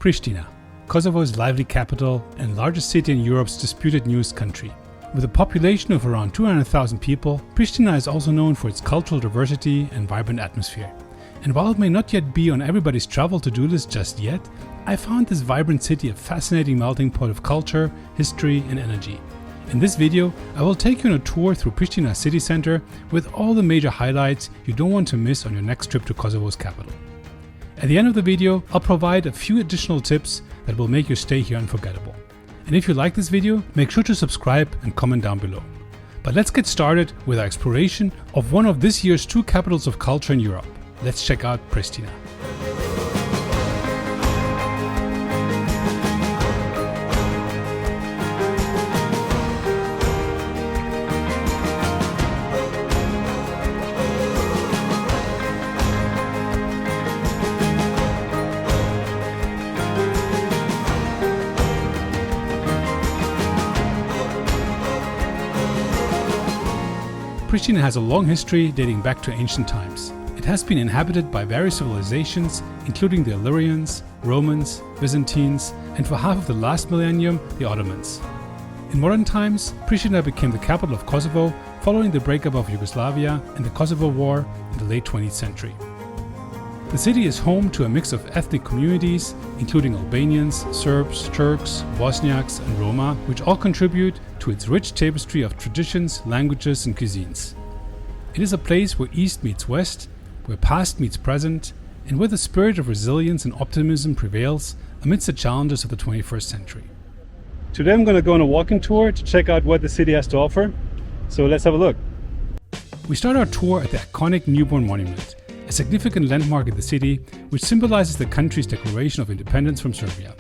Pristina, Kosovo's lively capital and largest city in Europe's disputed newest country. With a population of around 200,000 people, Pristina is also known for its cultural diversity and vibrant atmosphere. And while it may not yet be on everybody's travel to-do list just yet, I found this vibrant city a fascinating melting pot of culture, history and energy. In this video, I will take you on a tour through Pristina city center with all the major highlights you don't want to miss on your next trip to Kosovo's capital. At the end of the video, I'll provide a few additional tips that will make your stay here unforgettable. And if you like this video, make sure to subscribe and comment down below. But let's get started with our exploration of one of this year's two capitals of culture in Europe. Let's check out Pristina. Pristina has a long history dating back to ancient times. It has been inhabited by various civilizations, including the Illyrians, Romans, Byzantines, and for half of the last millennium, the Ottomans. In modern times, Pristina became the capital of Kosovo following the breakup of Yugoslavia and the Kosovo War in the late 20th century. The city is home to a mix of ethnic communities, including Albanians, Serbs, Turks, Bosniaks, and Roma, which all contribute to its rich tapestry of traditions, languages, and cuisines. It is a place where East meets West, where past meets present, and where the spirit of resilience and optimism prevails amidst the challenges of the 21st century. Today I'm going to go on a walking tour to check out what the city has to offer, so let's have a look. We start our tour at the iconic Newborn Monument, a significant landmark in the city which symbolizes the country's declaration of independence from Serbia.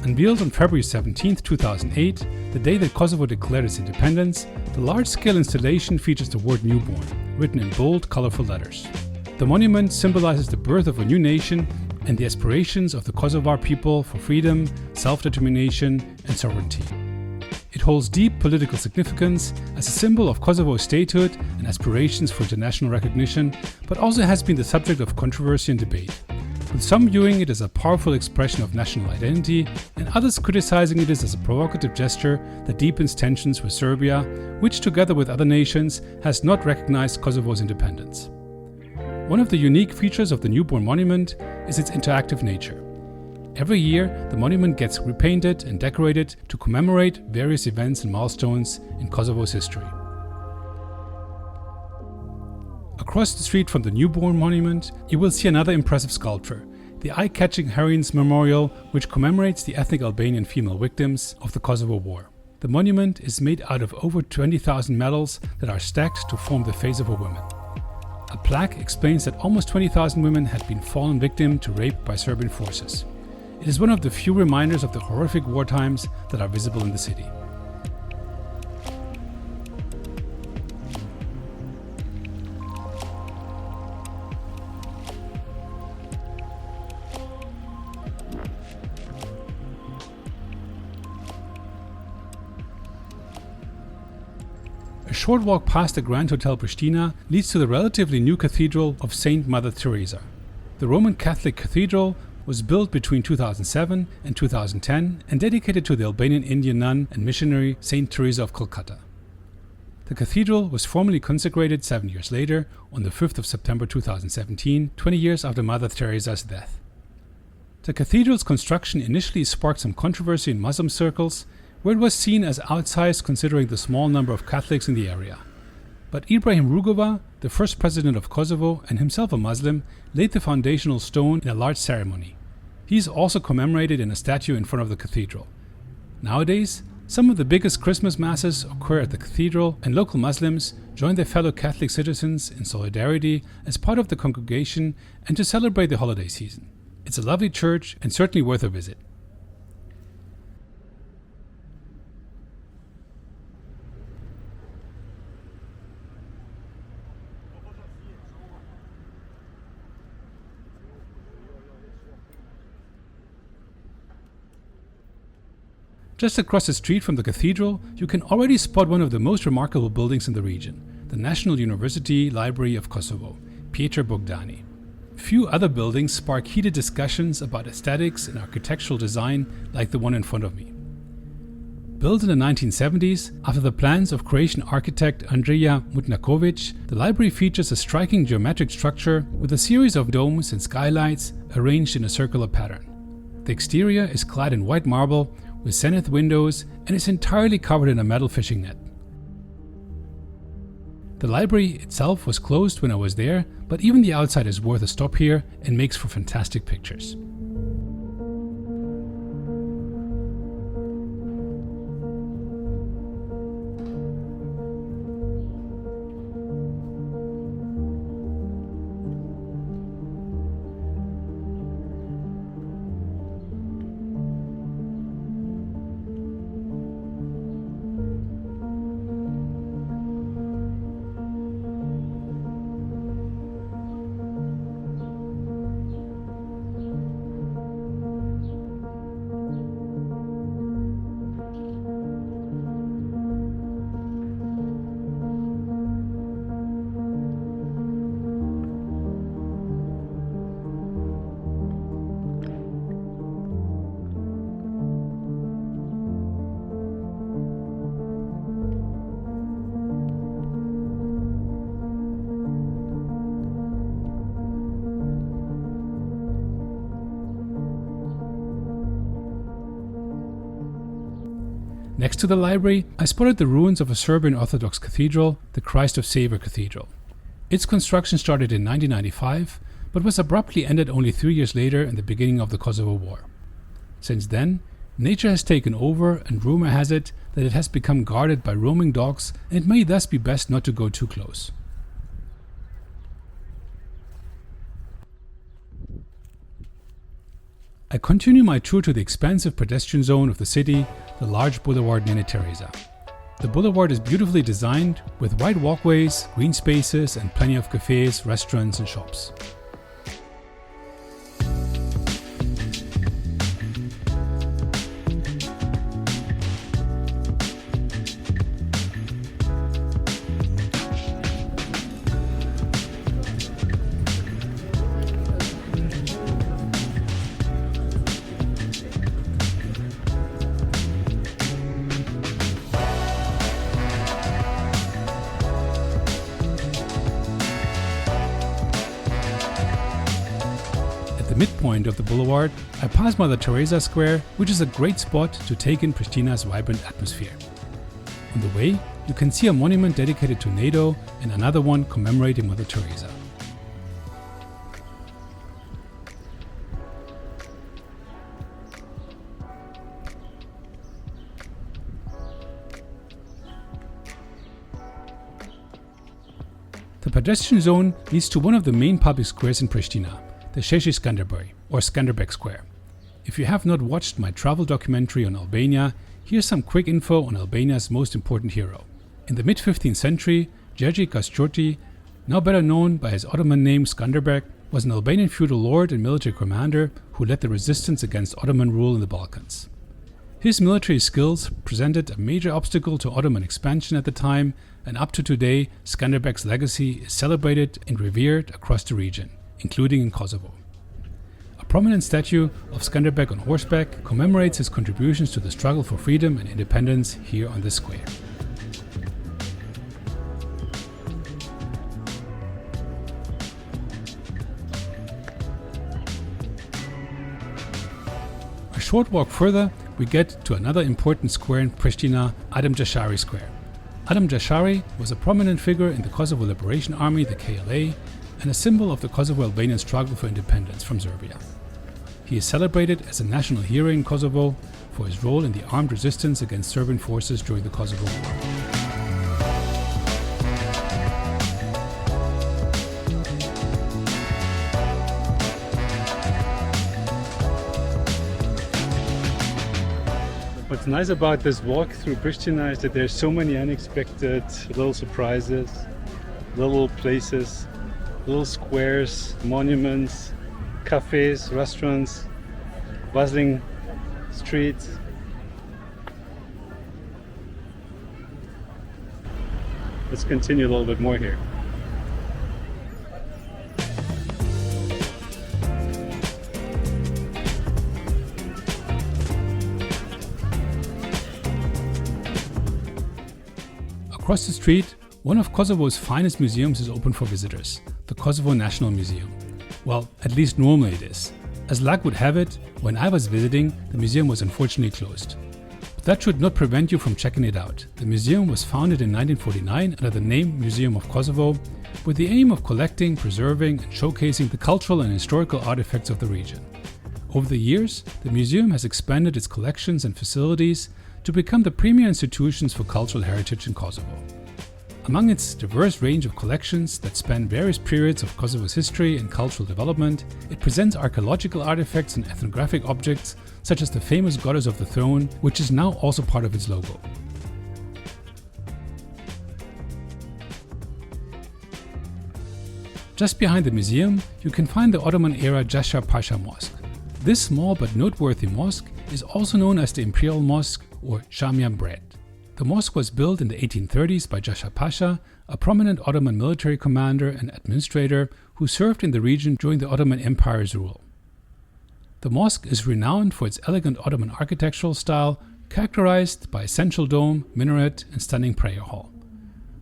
Unveiled on February 17, 2008, the day that Kosovo declared its independence, the large-scale installation features the word newborn, written in bold, colorful letters. The monument symbolizes the birth of a new nation and the aspirations of the Kosovar people for freedom, self-determination, and sovereignty. It holds deep political significance as a symbol of Kosovo's statehood and aspirations for international recognition, but also has been the subject of controversy and debate, with some viewing it as a powerful expression of national identity and others criticizing it as a provocative gesture that deepens tensions with Serbia, which together with other nations has not recognized Kosovo's independence. One of the unique features of the Newborn Monument is its interactive nature. Every year, the monument gets repainted and decorated to commemorate various events and milestones in Kosovo's history. Across the street from the Newborn Monument, you will see another impressive sculpture, the eye-catching Heroines Memorial, which commemorates the ethnic Albanian female victims of the Kosovo War. The monument is made out of over 20,000 medals that are stacked to form the face of a woman. A plaque explains that almost 20,000 women had been fallen victim to rape by Serbian forces. It is one of the few reminders of the horrific war times that are visible in the city. A short walk past the Grand Hotel Pristina leads to the relatively new cathedral of Saint Mother Teresa. The Roman Catholic cathedral was built between 2007 and 2010 and dedicated to the Albanian Indian nun and missionary Saint Teresa of Calcutta. The cathedral was formally consecrated 7 years later on the 5th of September 2017, 20 years after Mother Teresa's death. The cathedral's construction initially sparked some controversy in Muslim circles, where it was seen as outsized considering the small number of Catholics in the area. But Ibrahim Rugova, the first president of Kosovo and himself a Muslim, laid the foundational stone in a large ceremony. He is also commemorated in a statue in front of the cathedral. Nowadays, some of the biggest Christmas masses occur at the cathedral, and local Muslims join their fellow Catholic citizens in solidarity as part of the congregation and to celebrate the holiday season. It's a lovely church and certainly worth a visit. Just across the street from the cathedral, you can already spot one of the most remarkable buildings in the region, the National University Library of Kosovo, Pieter Bogdani. Few other buildings spark heated discussions about aesthetics and architectural design like the one in front of me. Built in the 1970s, after the plans of Croatian architect Andrija Mutnaković, the library features a striking geometric structure with a series of domes and skylights arranged in a circular pattern. The exterior is clad in white marble with zenith windows and is entirely covered in a metal fishing net. The library itself was closed when I was there, but even the outside is worth a stop here and makes for fantastic pictures. Next to the library, I spotted the ruins of a Serbian Orthodox cathedral, the Christ of Saviour Cathedral. Its construction started in 1995, but was abruptly ended only 3 years later in the beginning of the Kosovo War. Since then, nature has taken over, and rumor has it that it has become guarded by roaming dogs, and it may thus be best not to go too close. I continue my tour to the expansive pedestrian zone of the city, the large boulevard Nene Teresa. The boulevard is beautifully designed, with wide walkways, green spaces, and plenty of cafes, restaurants, and shops. The midpoint of the boulevard, I pass Mother Teresa Square, which is a great spot to take in Pristina's vibrant atmosphere. On the way, you can see a monument dedicated to NATO and another one commemorating Mother Teresa. The pedestrian zone leads to one of the main public squares in Pristina, the Šeši Skanderbeg, or Skanderbeg Square. If you have not watched my travel documentary on Albania, here's some quick info on Albania's most important hero. In the mid-15th century, Gjergj Kastrioti, now better known by his Ottoman name Skanderbeg, was an Albanian feudal lord and military commander who led the resistance against Ottoman rule in the Balkans. His military skills presented a major obstacle to Ottoman expansion at the time, and up to today, Skanderbeg's legacy is celebrated and revered across the region, including in Kosovo. A prominent statue of Skanderbeg on horseback commemorates his contributions to the struggle for freedom and independence here on this square. A short walk further, we get to another important square in Pristina, Adem Jashari Square. Adem Jashari was a prominent figure in the Kosovo Liberation Army, the KLA, and a symbol of the Kosovo-Albanian struggle for independence from Serbia. He is celebrated as a national hero in Kosovo for his role in the armed resistance against Serbian forces during the Kosovo War. What's nice about this walk through Pristina is that there's so many unexpected little surprises, little places, little squares, monuments, cafes, restaurants, bustling streets. Let's continue a little bit more here. Across the street, one of Kosovo's finest museums is open for visitors, the Kosovo National Museum. Well, at least normally it is. As luck would have it, when I was visiting, the museum was unfortunately closed. But that should not prevent you from checking it out. The museum was founded in 1949 under the name Museum of Kosovo, with the aim of collecting, preserving, and showcasing the cultural and historical artifacts of the region. Over the years, the museum has expanded its collections and facilities to become the premier institutions for cultural heritage in Kosovo. Among its diverse range of collections that span various periods of Kosovo's history and cultural development, it presents archaeological artifacts and ethnographic objects such as the famous Goddess of the Throne, which is now also part of its logo. Just behind the museum, you can find the Ottoman-era Jasha Pasha Mosque. This small but noteworthy mosque is also known as the Imperial Mosque or Jamia Bread. The mosque was built in the 1830s by Jasha Pasha, a prominent Ottoman military commander and administrator who served in the region during the Ottoman Empire's rule. The mosque is renowned for its elegant Ottoman architectural style, characterized by a central dome, minaret, and stunning prayer hall.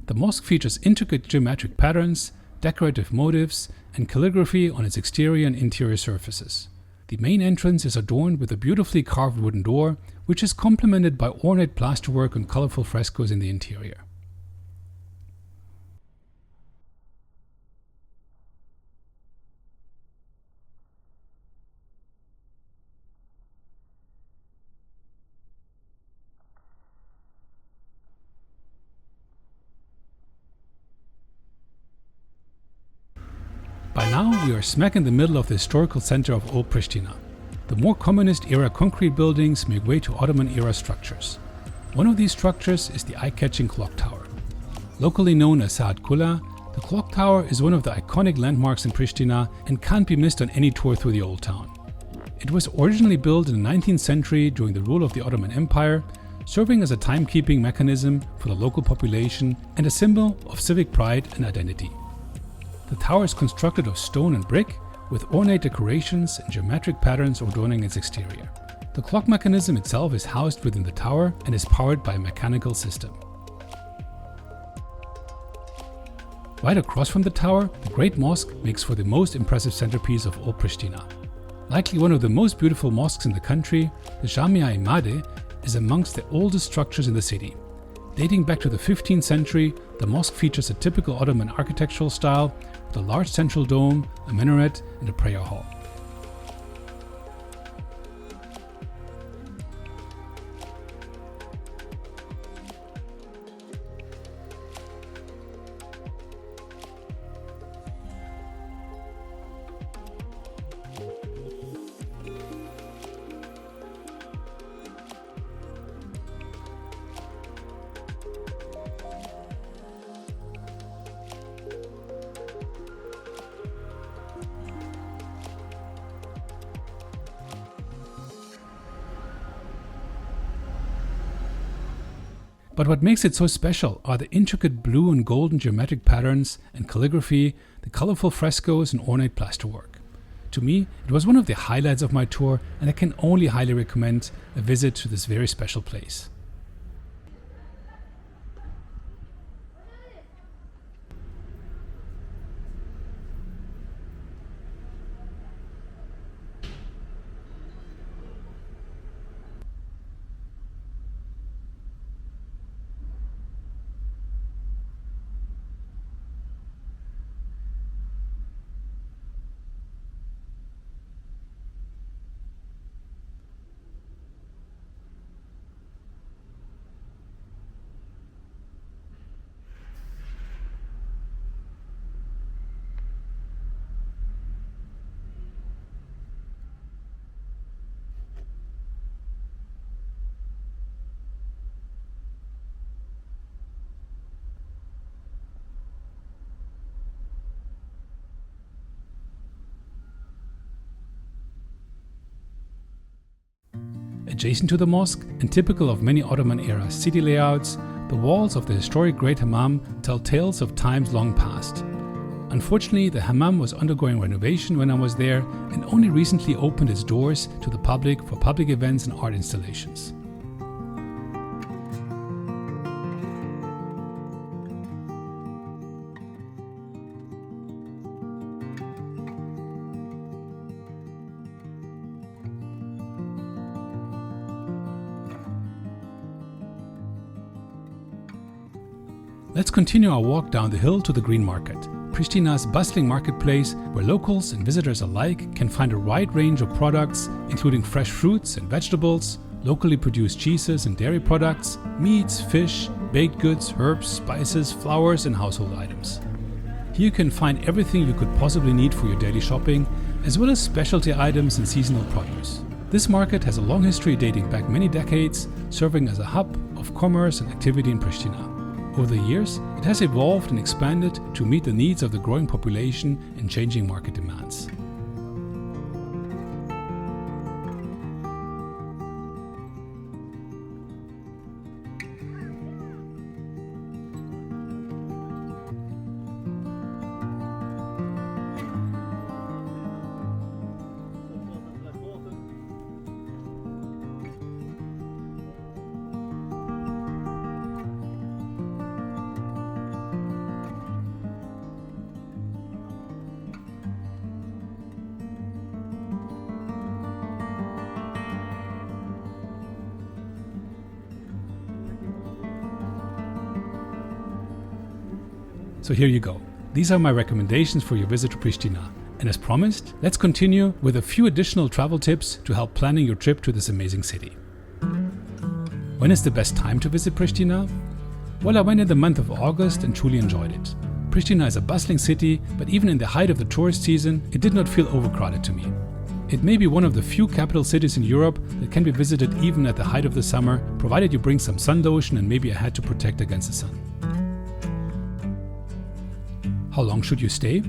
The mosque features intricate geometric patterns, decorative motifs, and calligraphy on its exterior and interior surfaces. The main entrance is adorned with a beautifully carved wooden door, which is complemented by ornate plasterwork and colorful frescoes in the interior. By now, we are smack in the middle of the historical center of Old Pristina. The more communist-era concrete buildings make way to Ottoman-era structures. One of these structures is the eye-catching clock tower. Locally known as Saat Kula, the clock tower is one of the iconic landmarks in Pristina and can't be missed on any tour through the old town. It was originally built in the 19th century during the rule of the Ottoman Empire, serving as a timekeeping mechanism for the local population and a symbol of civic pride and identity. The tower is constructed of stone and brick, with ornate decorations and geometric patterns adorning its exterior. The clock mechanism itself is housed within the tower and is powered by a mechanical system. Right across from the tower, the Great Mosque makes for the most impressive centerpiece of Old Pristina. Likely one of the most beautiful mosques in the country, the Jamia Imade is amongst the oldest structures in the city. Dating back to the 15th century, the mosque features a typical Ottoman architectural style with a large central dome, a minaret, and a prayer hall. But what makes it so special are the intricate blue and golden geometric patterns and calligraphy, the colorful frescoes and ornate plasterwork. To me, it was one of the highlights of my tour, and I can only highly recommend a visit to this very special place. Adjacent to the mosque, and typical of many Ottoman-era city layouts, the walls of the historic Great Hammam tell tales of times long past. Unfortunately, the hammam was undergoing renovation when I was there and only recently opened its doors to the public for public events and art installations. let's continue our walk down the hill to the Green Market, Pristina's bustling marketplace where locals and visitors alike can find a wide range of products, including fresh fruits and vegetables, locally produced cheeses and dairy products, meats, fish, baked goods, herbs, spices, flowers, and household items. Here you can find everything you could possibly need for your daily shopping, as well as specialty items and seasonal produce. This market has a long history dating back many decades, serving as a hub of commerce and activity in Pristina. Over the years, it has evolved and expanded to meet the needs of the growing population and changing market demands. So here you go. These are my recommendations for your visit to Pristina. And as promised, let's continue with a few additional travel tips to help planning your trip to this amazing city. When is the best time to visit Pristina? Well, I went in the month of August and truly enjoyed it. Pristina is a bustling city, but even in the height of the tourist season, it did not feel overcrowded to me. It may be one of the few capital cities in Europe that can be visited even at the height of the summer, provided you bring some sun lotion and maybe a hat to protect against the sun. How long should you stay?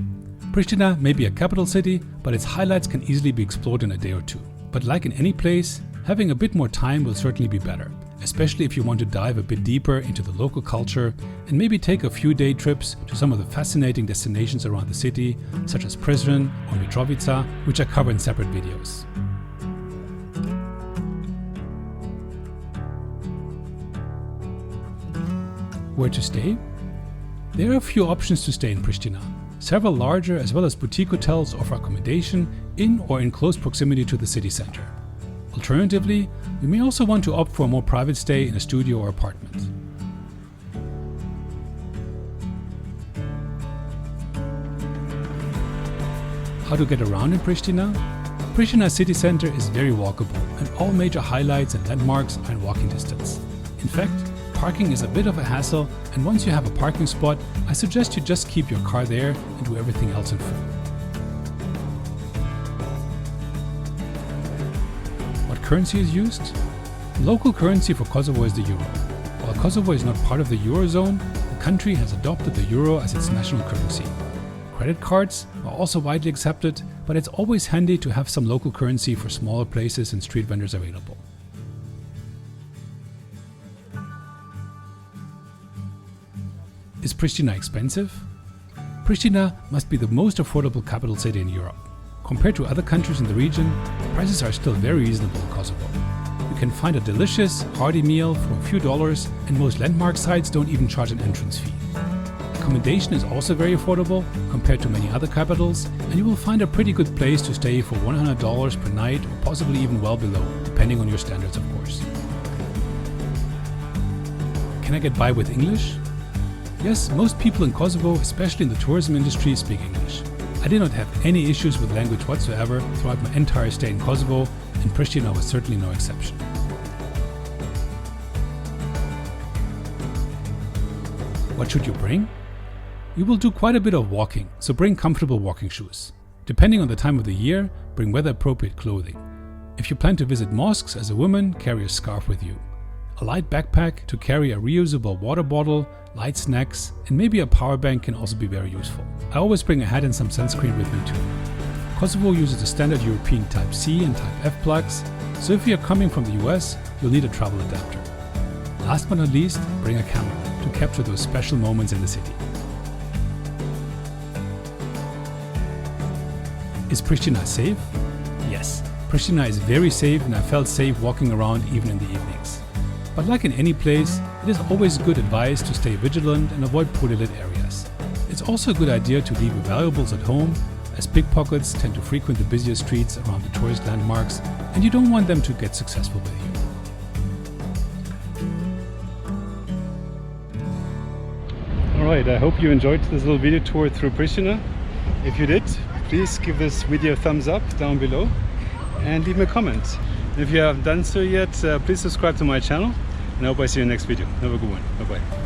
Pristina may be a capital city, but its highlights can easily be explored in a day or two. But like in any place, having a bit more time will certainly be better, especially if you want to dive a bit deeper into the local culture and maybe take a few day trips to some of the fascinating destinations around the city, such as Prizren or Mitrovica, which I cover in separate videos. Where to stay? There are a few options to stay in Pristina. Several larger as well as boutique hotels offer accommodation in or in close proximity to the city center. Alternatively, you may also want to opt for a more private stay in a studio or apartment. How to get around in Pristina? Pristina city center is very walkable and all major highlights and landmarks are in walking distance. In fact, parking is a bit of a hassle, and once you have a parking spot, I suggest you just keep your car there and do everything else in full. What currency is used? The local currency for Kosovo is the euro. While Kosovo is not part of the eurozone, the country has adopted the euro as its national currency. Credit cards are also widely accepted, but it's always handy to have some local currency for smaller places and street vendors available. Is Pristina expensive? Pristina must be the most affordable capital city in Europe. Compared to other countries in the region, prices are still very reasonable in Kosovo. You can find a delicious, hearty meal for a few dollars, and most landmark sites don't even charge an entrance fee. Accommodation is also very affordable compared to many other capitals, and you will find a pretty good place to stay for $100 per night or possibly even well below, depending on your standards, of course. Can I get by with English? Yes, most people in Kosovo, especially in the tourism industry, speak English. I did not have any issues with language whatsoever throughout my entire stay in Kosovo, and Pristina was certainly no exception. What should you bring? You will do quite a bit of walking, so bring comfortable walking shoes. Depending on the time of the year, bring weather-appropriate clothing. If you plan to visit mosques as a woman, carry a scarf with you. A light backpack to carry a reusable water bottle, light snacks, and maybe a power bank can also be very useful. I always bring a hat and some sunscreen with me too. Kosovo uses the standard European Type C and Type F plugs, so if you are coming from the US, you'll need a travel adapter. Last but not least, bring a camera to capture those special moments in the city. Is Pristina safe? Yes, Pristina is very safe and I felt safe walking around even in the evenings. But like in any place, it is always good advice to stay vigilant and avoid poorly lit areas. It's also a good idea to leave your valuables at home, as pickpockets tend to frequent the busiest streets around the tourist landmarks, and you don't want them to get successful with you. Alright, I hope you enjoyed this little video tour through Pristina. If you did, please give this video a thumbs up down below and leave me a comment. If you haven't done so yet, please subscribe to my channel, and I hope I see you in the next video. Have a good one. Bye bye.